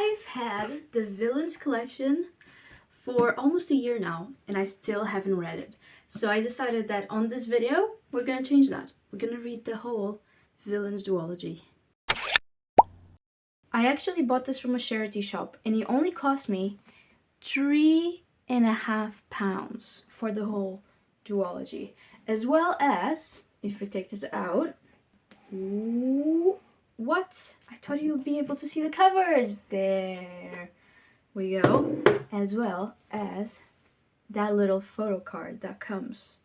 I've had the Villains collection for almost a year now, and I still haven't read it. So I decided that on this video, we're gonna change that. We're gonna read the whole Villains duology. I actually bought this from a charity shop, and it only cost me £3.50 for the whole duology. As well as, if we take this out, ooh, what? I thought you would be able to see the covers. There we go. As well as that little photo card that comes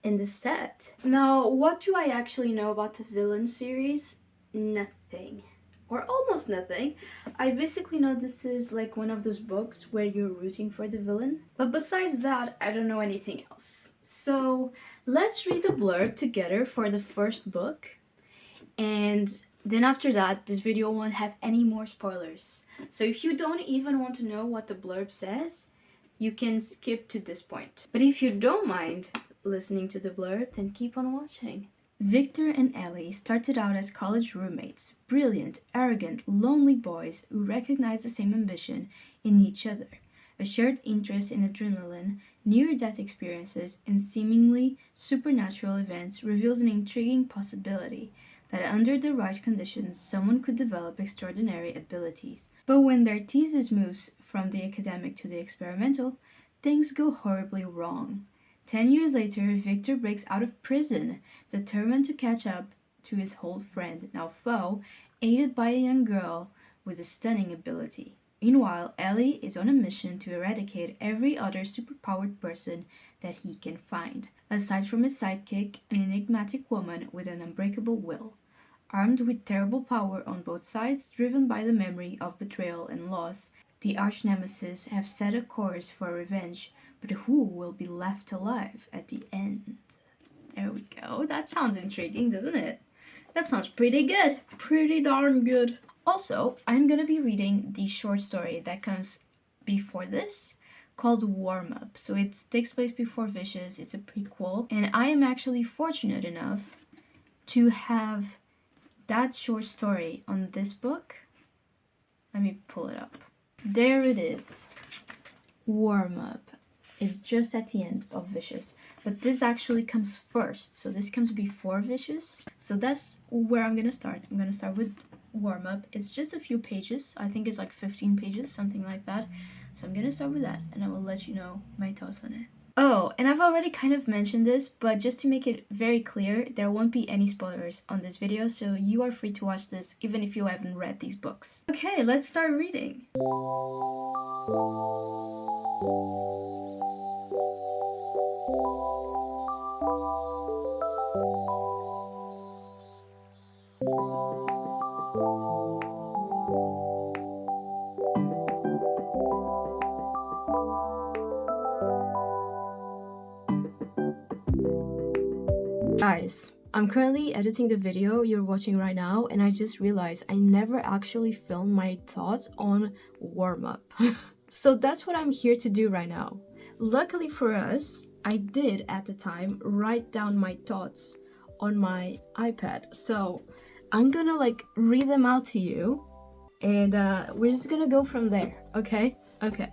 in the set. Now, what do I actually know about the Villain series? Nothing. Or almost nothing. I basically know this is like one of those books where you're rooting for the villain. But besides that, I don't know anything else. So let's read the blurb together for the first book. And then after that, this video won't have any more spoilers. So if you don't even want to know what the blurb says, you can skip to this point. But if you don't mind listening to the blurb, then keep on watching. Victor and Ellie started out as college roommates, brilliant, arrogant, lonely boys who recognize the same ambition in each other, a shared interest in adrenaline, near-death experiences, and seemingly supernatural events reveals an intriguing possibility that under the right conditions someone could develop extraordinary abilities. But when their thesis moves from the academic to the experimental, things go horribly wrong. 10 years later, Victor breaks out of prison, determined to catch up to his old friend, now foe, aided by a young girl with a stunning ability. Meanwhile, Ellie is on a mission to eradicate every other superpowered person that he can find, aside from his sidekick, an enigmatic woman with an unbreakable will. Armed with terrible power on both sides, driven by the memory of betrayal and loss, the arch-nemesis have set a course for revenge, but who will be left alive at the end? There we go. That sounds intriguing, doesn't it? That sounds pretty good. Pretty darn good. Also, I'm gonna be reading the short story that comes before this, called Warm Up. So it takes place before Vicious. It's a prequel, and I am actually fortunate enough to have that short story on this book. Let me pull it up. There it is. Warm Up is just at the end of Vicious, but this actually comes first, so this comes before Vicious. So that's where I'm gonna start. I'm gonna start with Warm Up. It's just a few pages. I think it's like 15 pages, something like that. So I'm gonna start with that, and I will let you know my thoughts on it. Oh, and I've already kind of mentioned this, but just to make it very clear, there won't be any spoilers on this video, so you are free to watch this even if you haven't read these books. Okay, let's start reading. Guys, I'm currently editing the video you're watching right now, and I just realized I never actually filmed my thoughts on Warm Up. So that's what I'm here to do right now. Luckily for us, I did at the time write down my thoughts on my iPad. So I'm gonna read them out to you, and we're just gonna go from there, okay? Okay.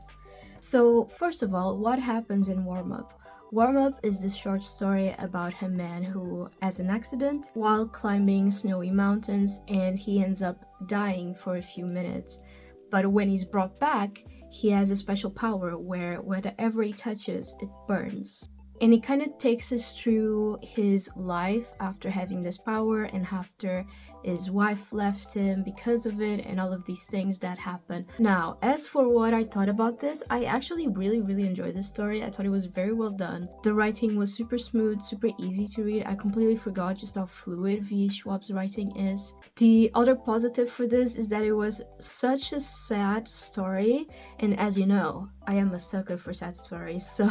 So first of all, what happens in Warm Up? Warm Up is this short story about a man who has an accident while climbing snowy mountains, and he ends up dying for a few minutes. But when he's brought back, he has a special power where whatever he touches, it burns. And it kind of takes us through his life after having this power, and after his wife left him because of it, and all of these things that happen. Now, as for what I thought about this, I actually really enjoyed this story. I thought it was very well done. The writing was super smooth, super easy to read. I completely forgot just how fluid v.e.schwab's writing is. The other positive for this is that it was such a sad story, and as you know, I am a sucker for sad stories, so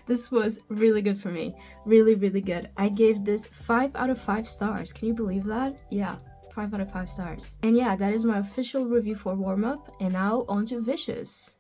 this was really good for me. Really good. I gave this 5 out of 5 stars. Can you believe that? Yeah, 5 out of 5 stars. And yeah, that is my official review for Warm Up, and now on to Vicious.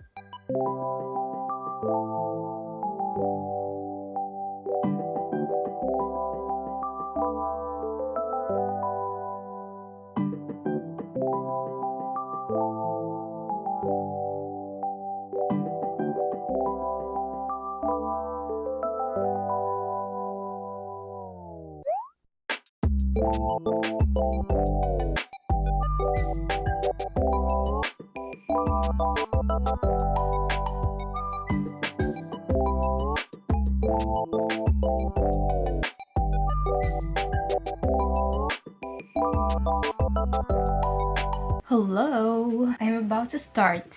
about to start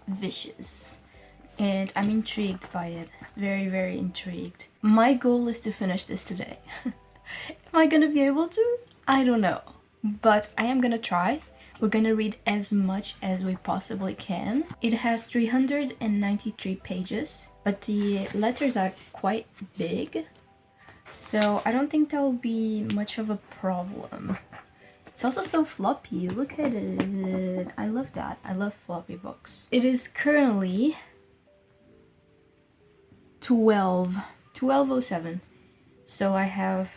Vicious, and I'm intrigued by it. Very, very intrigued. My goal is to finish this today. Am I gonna be able to? I don't know. But I am gonna try. We're gonna read as much as we possibly can. It has 393 pages, but the letters are quite big, so I don't think that will be much of a problem. It's also so floppy. Look at it. I love that. I love floppy books. It is currently 12:07. So I have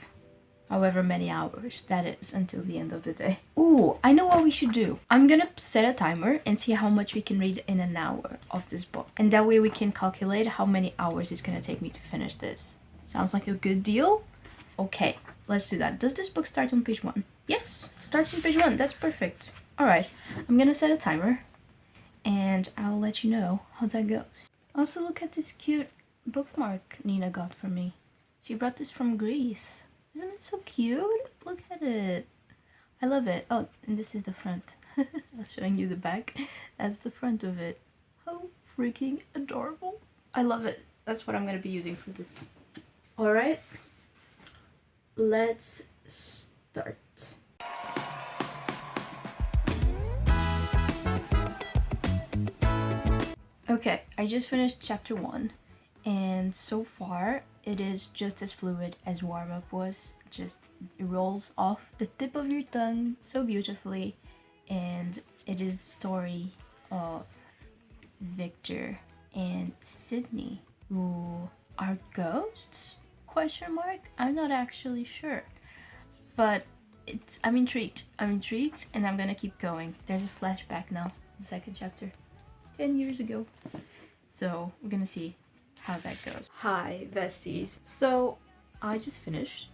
however many hours that is until the end of the day. Ooh, I know what we should do. I'm gonna set a timer and see how much we can read in an hour of this book. And that way we can calculate how many hours it's gonna take me to finish this. Sounds like a good deal? Okay, let's do that. Does this book start on page 1? Yes, starts on page 1. That's perfect. Alright, I'm gonna set a timer and I'll let you know how that goes. Also, look at this cute bookmark Nina got for me. She brought this from Greece. Isn't it so cute? Look at it. I love it. Oh, and this is the front. I was showing you the back. That's the front of it. How freaking adorable. I love it. That's what I'm gonna be using for this. Alright, let's start. Okay, I just finished chapter 1, and so far it is just as fluid as warm-up was. Just it rolls off the tip of your tongue so beautifully, and it is the story of Victor and Sydney, who are ghosts? Question mark? I'm not actually sure, but I'm intrigued. I'm intrigued, and I'm gonna keep going. There's a flashback now, the second chapter, 10 years ago. So we're gonna see how that goes. Hi, besties. So I just finished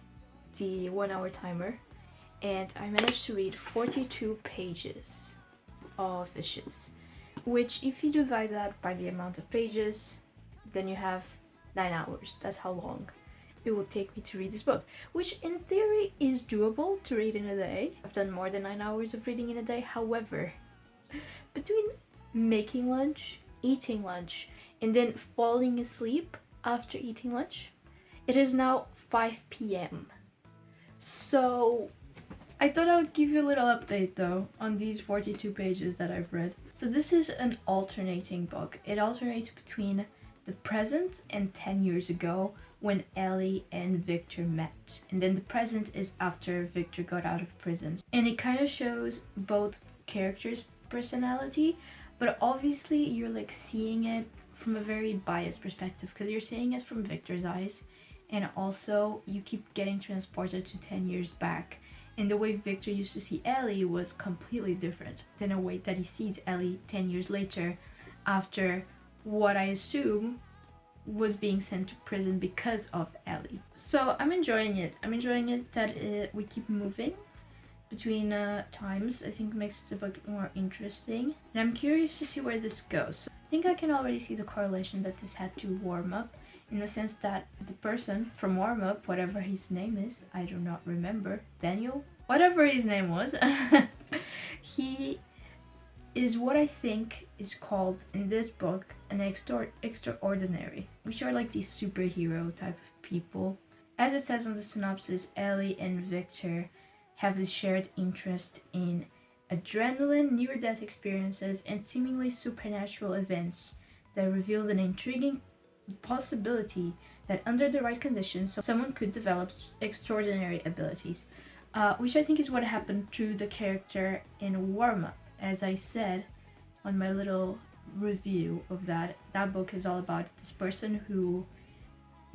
the 1 hour timer, and I managed to read 42 pages of Vicious, which if you divide that by the amount of pages, then you have 9 hours. That's how long it will take me to read this book, which in theory is doable to read in a day. I've done more than 9 hours of reading in a day. However, between making lunch, eating lunch, and then falling asleep after eating lunch, it is now 5 p.m. So I thought I would give you a little update though on these 42 pages that I've read. So this is an alternating book. It alternates between the present and 10 years ago when Ellie and Victor met. And then the present is after Victor got out of prison. And it kind of shows both characters' personality, but obviously you're like seeing it from a very biased perspective because you're seeing it from Victor's eyes, and also you keep getting transported to 10 years back, and the way Victor used to see Ellie was completely different than the way that he sees Ellie 10 years later, after what I assume was being sent to prison because of Ellie. So I'm enjoying it. I'm enjoying it that we keep moving between times. I think makes the book more interesting, and I'm curious to see where this goes. I think I can already see the correlation that this had to warm up, in the sense that the person from warm up, whatever his name is, I do not remember, Daniel, whatever his name was, he is what I think is called in this book an extraordinary, which are like these superhero type of people. As it says on the synopsis, Ellie and Victor have this shared interest in adrenaline, near-death experiences, and seemingly supernatural events that reveals an intriguing possibility that under the right conditions, someone could develop extraordinary abilities, which I think is what happened to the character in Warm Up. As I said on my little review of that book is all about this person who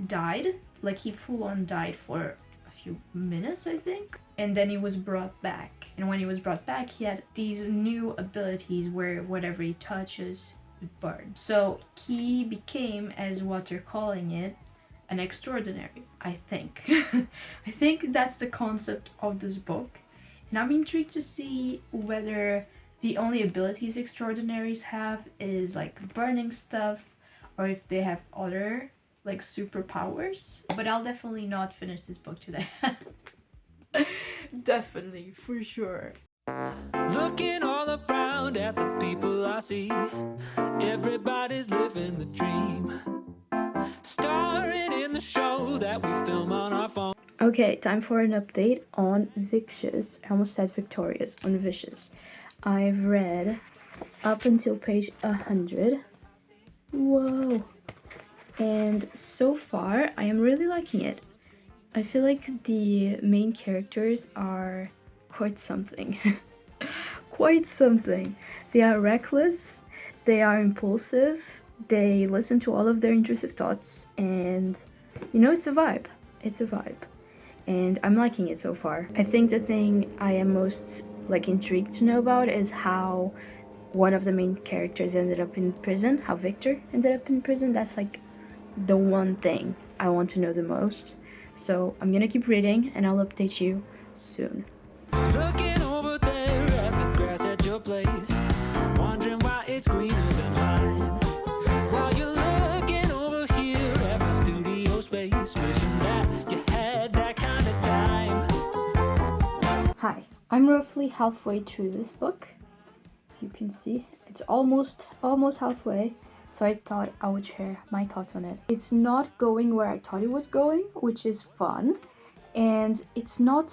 died, like he full-on died for a few minutes, I think, and then he was brought back. And when he was brought back, he had these new abilities where whatever he touches would burn. So he became, as what they're calling it, an extraordinary, I think. I think that's the concept of this book. And I'm intrigued to see whether the only abilities extraordinaries have is like burning stuff, or if they have other like superpowers. But I'll definitely not finish this book today. Definitely, for sure. Looking all around around at the people I see. Everybody's living the dream, starring in the show that we film on our phone. Okay, time for an update on Vicious. I almost said Victorious, on Vicious. I've read up until page 100. Whoa! And so far, I am really liking it. I feel like the main characters are quite something. Quite something. They are reckless, they are impulsive, they listen to all of their intrusive thoughts, and you know, it's a vibe. It's a vibe. And I'm liking it so far. I think the thing I am most intrigued to know about is how one of the main characters ended up in prison, how Victor ended up in prison. That's like the one thing I want to know the most. So I'm gonna keep reading and I'll update you soon. Looking over there at the grass at your place, wondering why it's greener than mine. While you're looking over here at my studio space, wishing that you had that kind of time. Hi, I'm roughly halfway through this book. As you can see, it's almost halfway. So I thought I would share my thoughts on it. It's not going where I thought it was going, which is fun. And it's not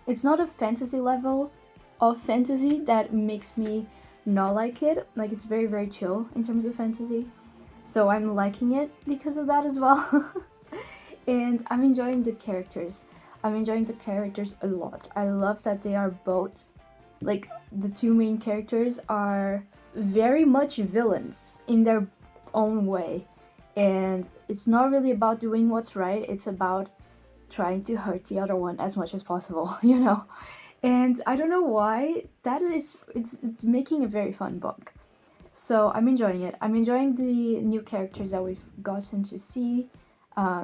a fantasy level of fantasy that makes me not like it. Like, it's very, very chill in terms of fantasy. So I'm liking it because of that as well. And I'm enjoying the characters. I'm enjoying the characters a lot. I love that they are both, like, the two main characters are very much villains in their own way, and it's not really about doing what's right, it's about trying to hurt the other one as much as possible, you know. And I don't know why that is. It's making a very fun book, so I'm enjoying it. I'm enjoying the new characters that we've gotten to see.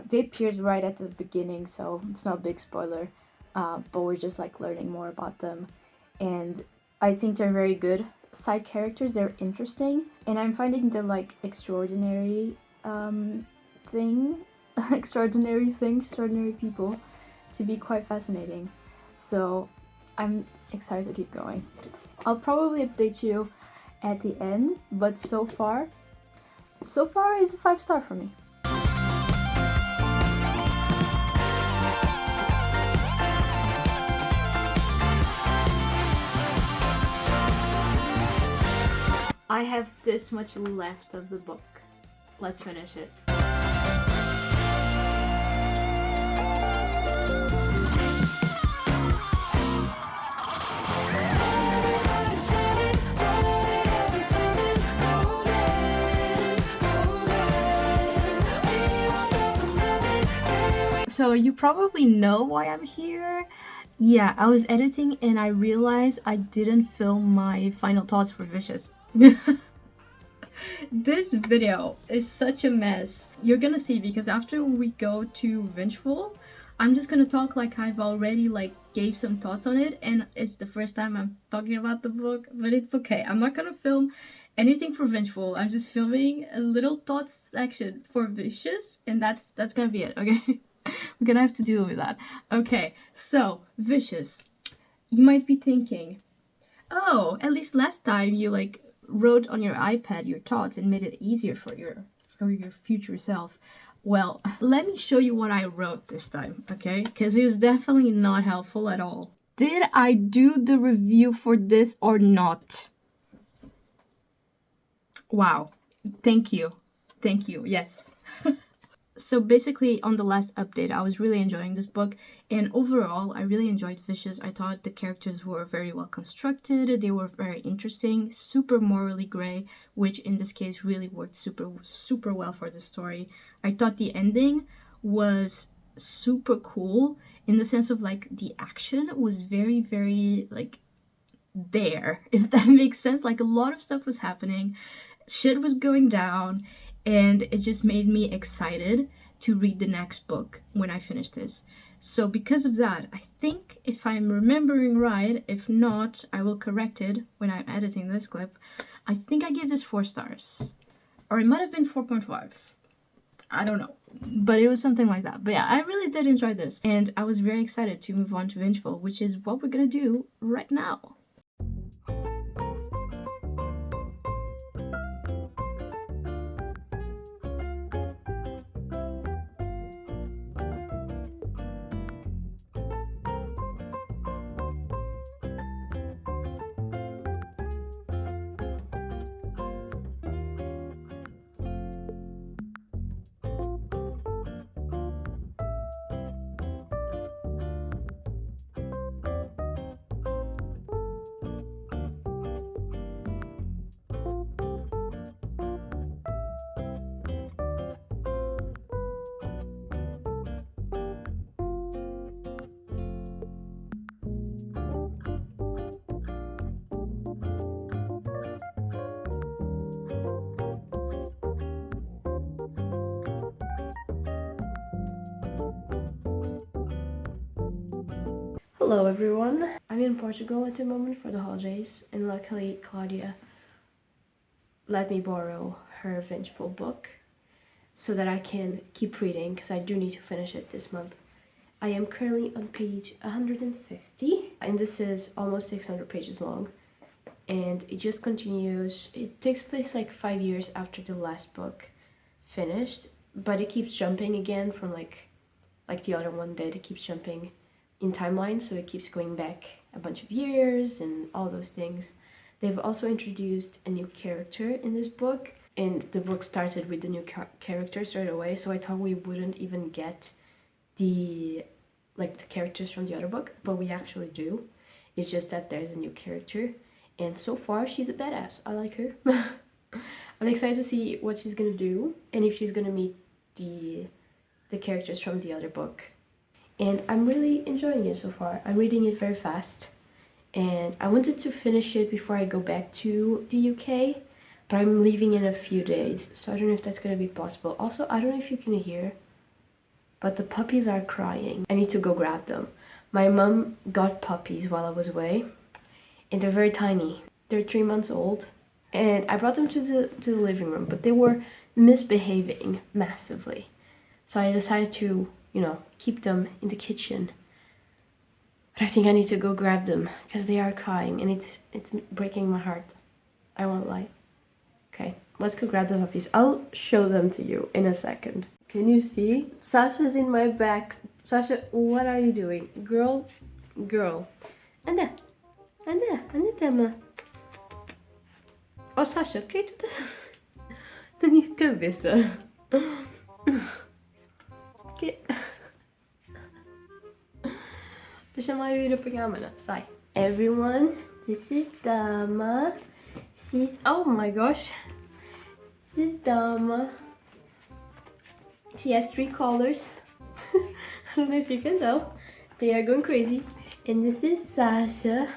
They appeared right at the beginning, so it's not a big spoiler, but we're just like learning more about them, and I think they're very good side characters. They're interesting, and I'm finding the extraordinary people to be quite fascinating. So I'm excited to keep going. I'll probably update you at the end, but so far is a 5-star for me. I have this much left of the book. Let's finish it. So you probably know why I'm here. Yeah, I was editing and I realized I didn't film my final thoughts for Vicious. This video is such a mess. You're gonna see, because after we go to Vengeful, I'm just gonna talk like I've already gave some thoughts on it, and it's the first time I'm talking about the book, but it's okay. I'm not gonna film anything for Vengeful. I'm just filming a little thoughts section for Vicious, and that's gonna be it, okay? We're gonna have to deal with that. Okay, so Vicious. You might be thinking, oh, at least last time you wrote on your iPad your thoughts and made it easier for your future self. Well, let me show you what I wrote this time, okay? Because it was definitely not helpful at all. Did I do the review for this or not? Wow. Thank you. Thank you. Yes. So basically, on the last update, I was really enjoying this book, and overall, I really enjoyed Vicious. I thought the characters were very well constructed, they were very interesting, super morally gray, which in this case really worked super well for the story. I thought the ending was super cool, in the sense of the action was very, very there, if that makes sense. A lot of stuff was happening, shit was going down, and it just made me excited to read the next book when I finish this. So because of that, I think, if I'm remembering right, if not, I will correct it when I'm editing this clip, I think I gave this 4 stars. Or it might have been 4.5. I don't know. But it was something like that. But yeah, I really did enjoy this. And I was very excited to move on to Vengeful, which is what we're gonna do right now. Hello everyone. I'm in Portugal at the moment for the holidays, and luckily Claudia let me borrow her Vengeful book so that I can keep reading, because I do need to finish it this month. I am currently on page 150, and this is almost 600 pages long, and it just continues. It takes place like 5 years after the last book finished, but it keeps jumping again from like the other one did. It keeps jumping in timeline, so it keeps going back a bunch of years and all those things. They've also introduced a new character in this book, and the book started with the new character straight away, so I thought we wouldn't even get the characters from the other book, but we actually do. It's just that there's a new character, and so far she's a badass. I like her. I'm excited to see what she's gonna do and if she's gonna meet the characters from the other book. And I'm really enjoying it so far. I'm reading it very fast, and I wanted to finish it before I go back to the UK, but I'm leaving in a few days, so I don't know if that's gonna be possible. Also, I don't know if you can hear, but the puppies are crying. I need to go grab them. My mom got puppies while I was away, and they're very tiny. They're 3 months old, and I brought them to the living room, but they were misbehaving massively. So I decided to, keep them in the kitchen. But I think I need to go grab them because they are crying, and it's breaking my heart. I won't lie. Okay, let's go grab the puppies. I'll show them to you in a second. Can you see? Sasha's in my back. Sasha, what are you doing? Girl. Anda, Tama. Oh, Sasha, o que tu estás a fazer na minha cabeça? Que... Deixa-me lá ir apanhar a mana. Sai. Everyone, this is Dama. Oh my gosh. This is Dama. She has 3 collars. I don't know if you can tell. They are going crazy. And this is Sasha.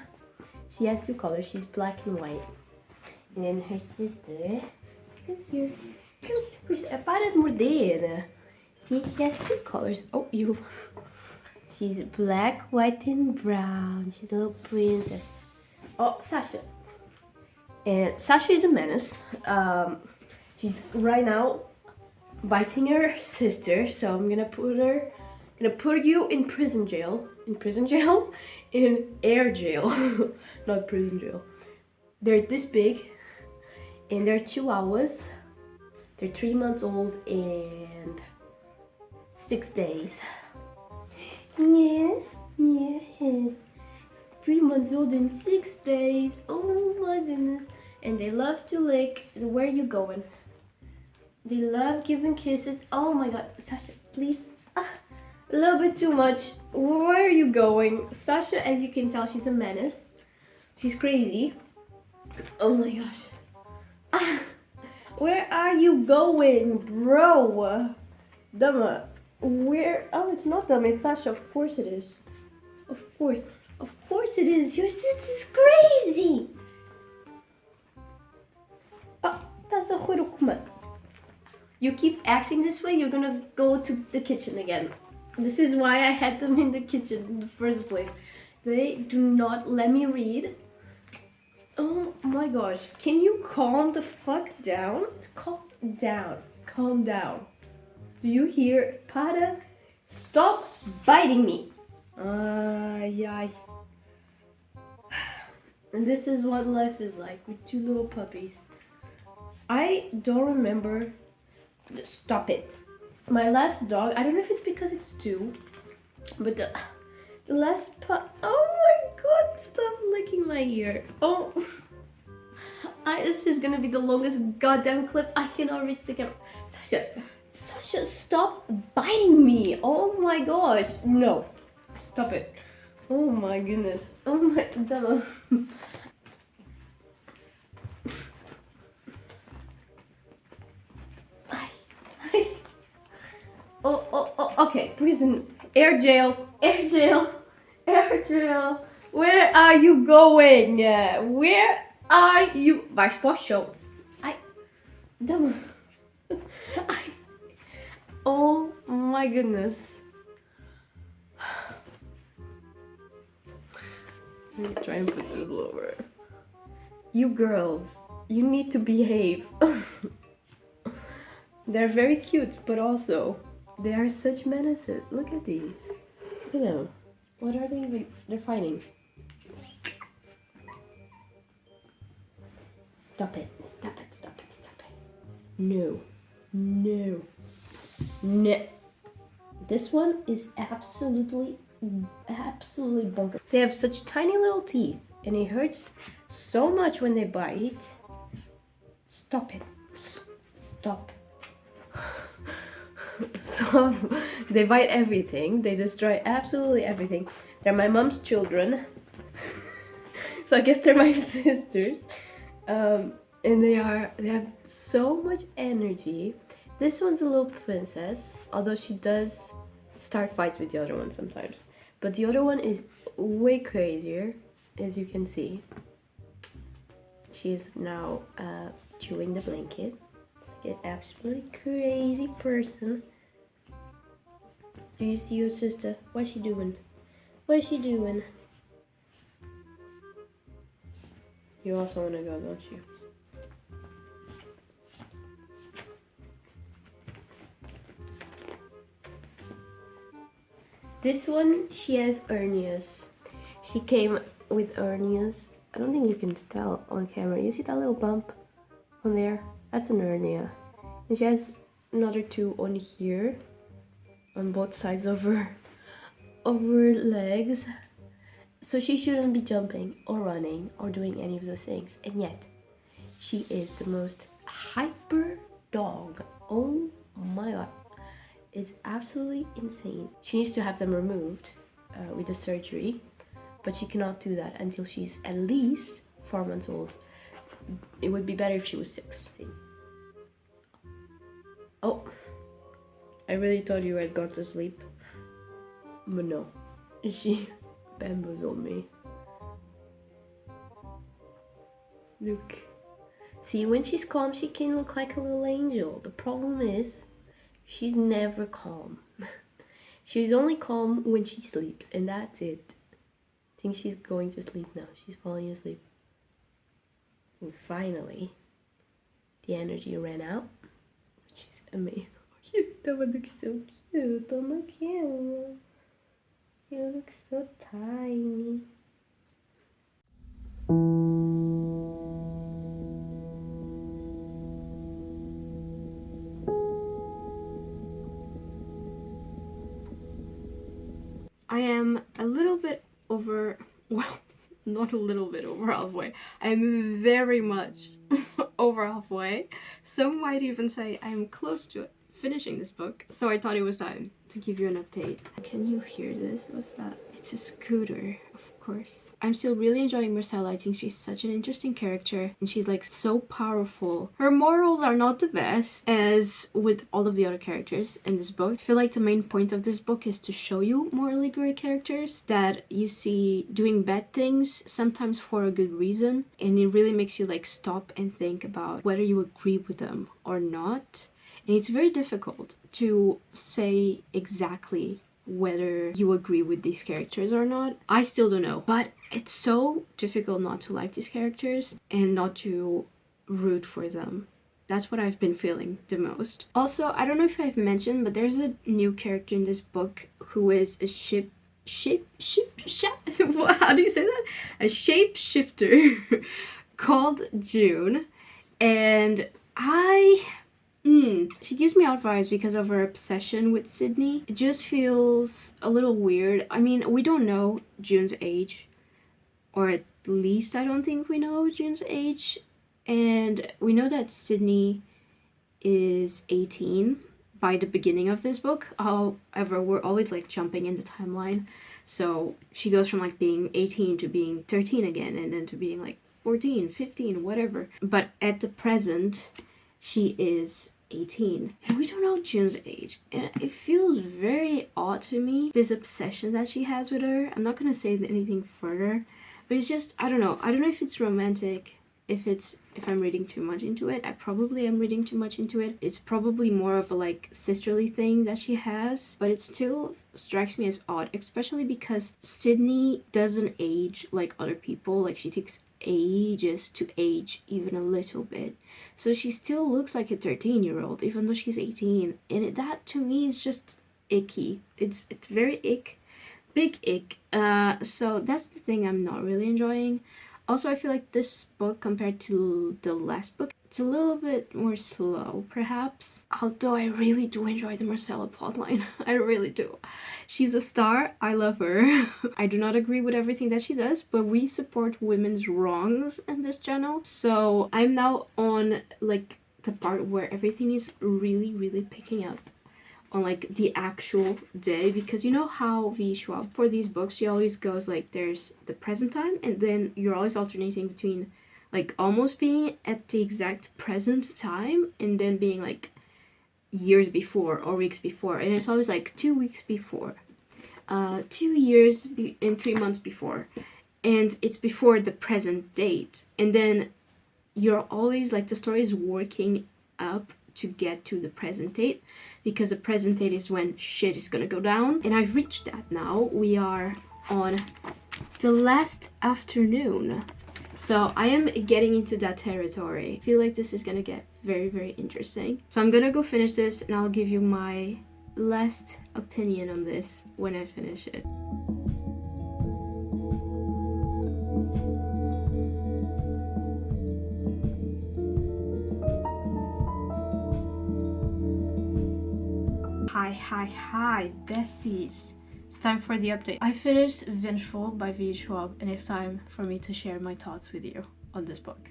She has 2 collars. She's black and white. And then her sister. Come here. Para de morder. See, she has 2 collars. Oh, you. She's black, white, and brown. She's a little princess. Oh, Sasha. And Sasha is a menace. She's right now biting her sister, so I'm gonna put you in prison jail. In air jail. Not prison jail. They're this big, and they're chihuahuas. They're 3 months old and 6 days. Yes. 3 months old and 6 days. Oh my goodness. And they love to lick. Where are you going? They love giving kisses. Oh my god. Sasha, please. A little bit too much. Where are you going? Sasha, as you can tell, she's a menace. She's crazy. Oh my gosh. Where are you going, bro? Dama. Where? Oh, it's not Dama, it's Sasha. Of course it is. Of course it is. Your sister's crazy. Oh, that's a good. You keep acting this way, you're gonna go to the kitchen again. This is why I had them in the kitchen in the first place. They do not let me read. Oh my gosh. Can you calm the fuck down? Calm down. Do you hear? Para, stop biting me. Ay. And this is what life is like with 2 little puppies. I don't remember. Stop it. My last dog, I don't know if it's because it's 2, but the last oh my god, stop licking my ear. Oh. This is gonna be the longest goddamn clip. I cannot reach the camera. Sasha, stop biting me. Oh my gosh. No. Stop it. Oh my goodness. Oh my god. Oh, okay. Prison. Air jail. Where are you going? Where are you? Vais para os shows. Dama. Oh my goodness. Let me try and put this lower. You girls, you need to behave. They're very cute, but also they are such menaces. Look at these. Look at them. What are they even? They're fighting. Stop it. Stop it. Stop it. Stop it. No. No. No. This one is absolutely bonkers. They have such tiny little teeth, and it hurts so much when they bite. Stop it. Stop. So they bite everything. They destroy absolutely everything. They're my mom's children. So I guess they're my sisters. And they have so much energy. This one's a little princess, although she does start fights with the other one sometimes. But the other one is way crazier, as you can see. She is now chewing the blanket. An absolutely crazy person. Do you see your sister? What's she doing? What's she doing? You also want to go, don't you? This one, she has hernias. She came with hernias. I don't think you can tell on camera. You see that little bump on there? That's an hernia. And she has another two on here, on both sides of her legs. So she shouldn't be jumping or running or doing any of those things. And yet, she is the most hyper dog. Oh my god. It's absolutely insane. She needs to have them removed with the surgery, but she cannot do that until she's at least 4 months old. It would be better if she was 6. Oh, I really thought you had gone to sleep, but no, she bamboozled me. Look. See, when she's calm, she can look like a little angel. The problem is, she's never calm. She's only calm when she sleeps, and that's it. I think she's going to sleep now. She's falling asleep. And finally, the energy ran out, which is amazing. That one looks so cute on the camera. You look so tiny. I am a little bit over, well, not a little bit over halfway. I am very much over halfway. Some might even say I am close to finishing this book. So I thought it was time to give you an update. Can you hear this? What's that? It's a scooter, of course. I'm still really enjoying Marcella. I think she's such an interesting character and she's like so powerful. Her morals are not the best, as with all of the other characters in this book. I feel like the main point of this book is to show you morally great characters that you see doing bad things, sometimes for a good reason, and it really makes you like stop and think about whether you agree with them or not. And it's very difficult to say exactly whether you agree with these characters or not. I still don't know, but it's so difficult not to like these characters and not to root for them. That's what I've been feeling the most. Also, I don't know if I've mentioned, but there's a new character in this book who is a how do you say that? A shapeshifter called June, and she gives me out vibes because of her obsession with Sydney. It just feels a little weird. I mean, we don't know June's age, or at least I don't think we know June's age. And we know that Sydney is 18 by the beginning of this book. However, we're always like jumping in the timeline. So she goes from like being 18 to being 13 again, and then to being like 14, 15, whatever. But at the present, she is 18. And we don't know June's age. And it feels very odd to me, this obsession that she has with her. I'm not gonna say anything further, but it's just, I don't know. I don't know if it's romantic, if it's if I'm reading too much into it. I probably am reading too much into it. It's probably more of a like sisterly thing that she has, but it still strikes me as odd, especially because Sydney doesn't age like other people. Like she takes ages to age even a little bit. So she still looks like a 13-year-old even though she's 18. And that to me is just icky. It's very ick. Big ick. So that's the thing I'm not really enjoying. Also, I feel like this book, compared to the last book, it's a little bit more slow, perhaps. Although I really do enjoy the Marcella plotline. I really do. She's a star. I love her. I do not agree with everything that she does, but we support women's wrongs in this channel. So I'm now on, like, the part where everything is really, really picking up on like the actual day, because you know how v.e.schwab for these books, she always goes like there's the present time and then you're always alternating between like almost being at the exact present time and then being like years before or weeks before, and it's always like 2 weeks before, 2 years and 3 months before, and it's before the present date, and then you're always like the story is working up to get to the present date, because the present date is when shit is gonna go down. And I've reached that now. We are on the last afternoon. So I am getting into that territory. I feel like this is gonna get very, very interesting. So I'm gonna go finish this and I'll give you my last opinion on this when I finish it. Hi, besties. It's time for the update. I finished Vengeful by v.e.schwab, and it's time for me to share my thoughts with you on this book.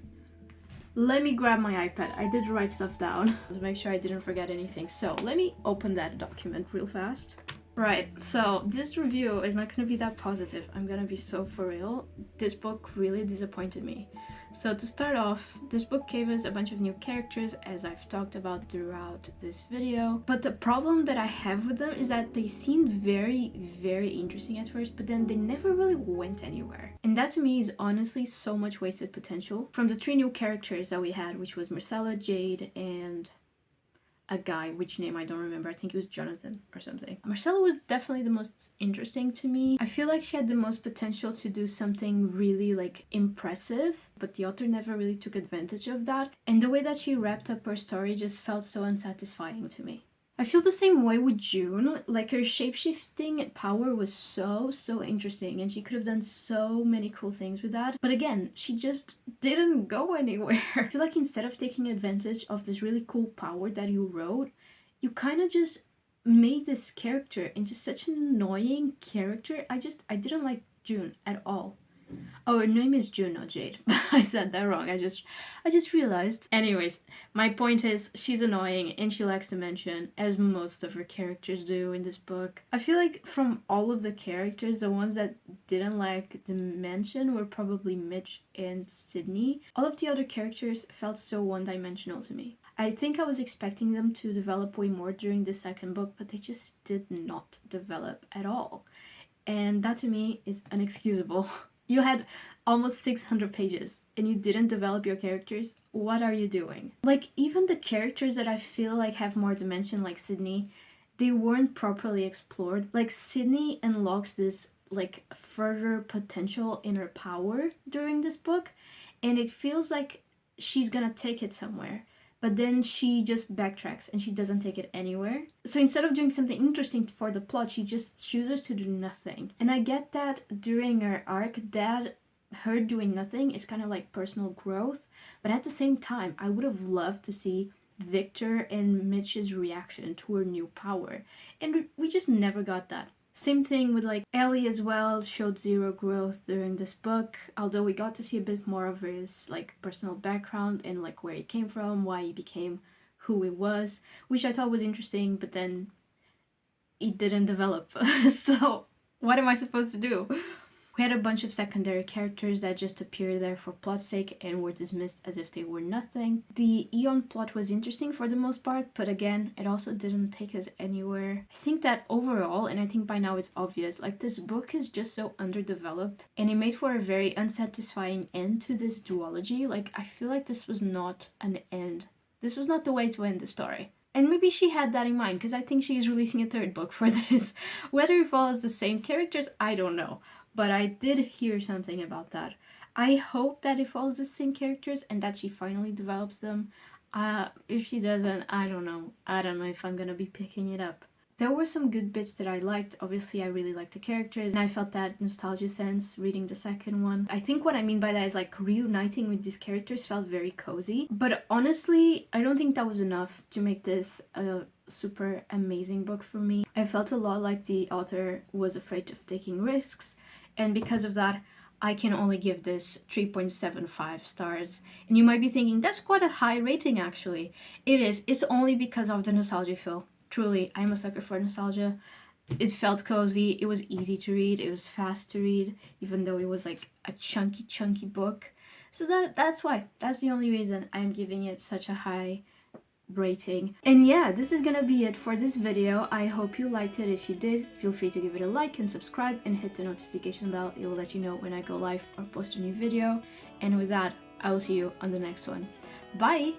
Let me grab my iPad. I did write stuff down to make sure I didn't forget anything. So let me open that document real fast. Right, so this review is not gonna be that positive. I'm gonna be so for real. This book really disappointed me. So to start off, this book gave us a bunch of new characters, as I've talked about throughout this video. But the problem that I have with them is that they seemed very, very interesting at first, but then they never really went anywhere. And that to me is honestly so much wasted potential. From the 3 new characters that we had, which was Marcella, Jade, and a guy, which name I don't remember. I think it was Jonathan or something. Marcella was definitely the most interesting to me. I feel like she had the most potential to do something really like impressive, but the author never really took advantage of that. And the way that she wrapped up her story just felt so unsatisfying to me. I feel the same way with June. Like her shape-shifting power was so interesting and she could have done so many cool things with that. But again, she just didn't go anywhere. I feel like instead of taking advantage of this really cool power that you wrote, you kind of just made this character into such an annoying character. I didn't like June at all. Oh, her name is June, not Jade. I said that wrong. I just realized. Anyways, my point is she's annoying and she lacks dimension, as most of her characters do in this book. I feel like from all of the characters, the ones that didn't lack dimension were probably Mitch and Sydney. All of the other characters felt so one-dimensional to me. I think I was expecting them to develop way more during the second book, but they just did not develop at all. And that to me is inexcusable. You had almost 600 pages and you didn't develop your characters. What are you doing? Like, even the characters that I feel like have more dimension, like Sydney, they weren't properly explored. Like, Sydney unlocks this like further potential in her power during this book, and it feels like she's gonna take it somewhere. But then she just backtracks and she doesn't take it anywhere. So instead of doing something interesting for the plot, she just chooses to do nothing. And I get that during her arc, that her doing nothing is kind of like personal growth. But at the same time, I would have loved to see Victor and Mitch's reaction to her new power. And we just never got that. Same thing with like Ellie as well, showed zero growth during this book, although we got to see a bit more of his like personal background and like where he came from, why he became who he was, which I thought was interesting, but then it didn't develop. So what am I supposed to do? We had a bunch of secondary characters that just appeared there for plot's sake and were dismissed as if they were nothing. The Eon plot was interesting for the most part, but again, it also didn't take us anywhere. I think that overall, and I think by now it's obvious, like this book is just so underdeveloped and it made for a very unsatisfying end to this duology. Like, I feel like this was not an end. This was not the way to end the story. And maybe she had that in mind, because I think she is releasing a third book for this. Whether it follows the same characters, I don't know. But I did hear something about that. I hope that it follows the same characters and that she finally develops them. If she doesn't, I don't know. I don't know if I'm gonna be picking it up. There were some good bits that I liked. Obviously, I really liked the characters, and I felt that nostalgia sense reading the second one. I think what I mean by that is like reuniting with these characters felt very cozy. But honestly, I don't think that was enough to make this a super amazing book for me. I felt a lot like the author was afraid of taking risks, and because of that, I can only give this 3.75 stars. And you might be thinking, that's quite a high rating actually. It is. It's only because of the nostalgia feel. Truly, I'm a sucker for nostalgia. It felt cozy, it was easy to read, it was fast to read, even though it was like a chunky book. So that's why. That's the only reason I'm giving it such a high rating. And yeah, this is gonna be it for this video. I hope you liked it. If you did, feel free to give it a like and subscribe and hit the notification bell. It will let you know when I go live or post a new video. And with that, I will see you on the next one. Bye!